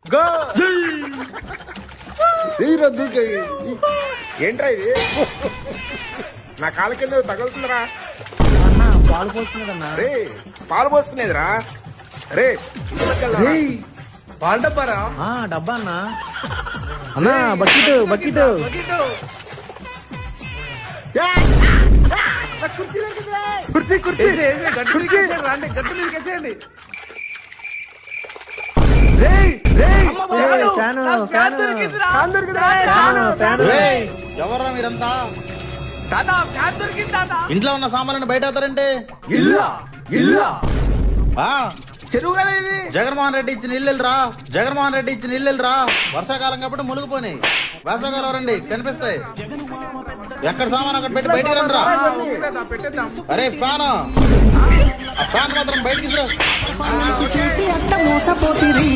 Go ఏంట్రా ఇది? నా కాళ్ళ కింద తగులుతుందిరా. అన్నా పాలు పోస్తున్నాడన్నా. రే పాలు పోసుకునేదిరా. రే పాల డబ్బారా? డబ్బా అన్నా. అన్నా బకెట్ బకెట్. కుర్చీ కుర్చీ గట్టు రండి, గట్టు మీదకేసేయండి. ఎవర్రా మీరంతా? దాదా ఫ్యాన్ దొరికింది దాదా. ఇంట్లో ఉన్న సామాన్లను బయట అవుతారంటే ఇల్లా ఇల్లా ఆ చెరువు కదా ఇది. జగన్మోహన్ రెడ్డి ఇచ్చిన ఇల్లురా, జగన్మోహన్ రెడ్డి ఇచ్చిన ఇల్లురా. వర్షాకాలం కాబట్టి మునిగిపోయి, వేసవకాలం రండి కనిపిస్తాయి. ఎక్కడ సామాన్ అక్కడ పెట్టి బయటికి రండి రా. పెట్టేద్దాం. అరే ఫ్యాన్, ఆ ఫ్యాన్ మాత్రం బయటికి చూసి అంత మోసపోతిరి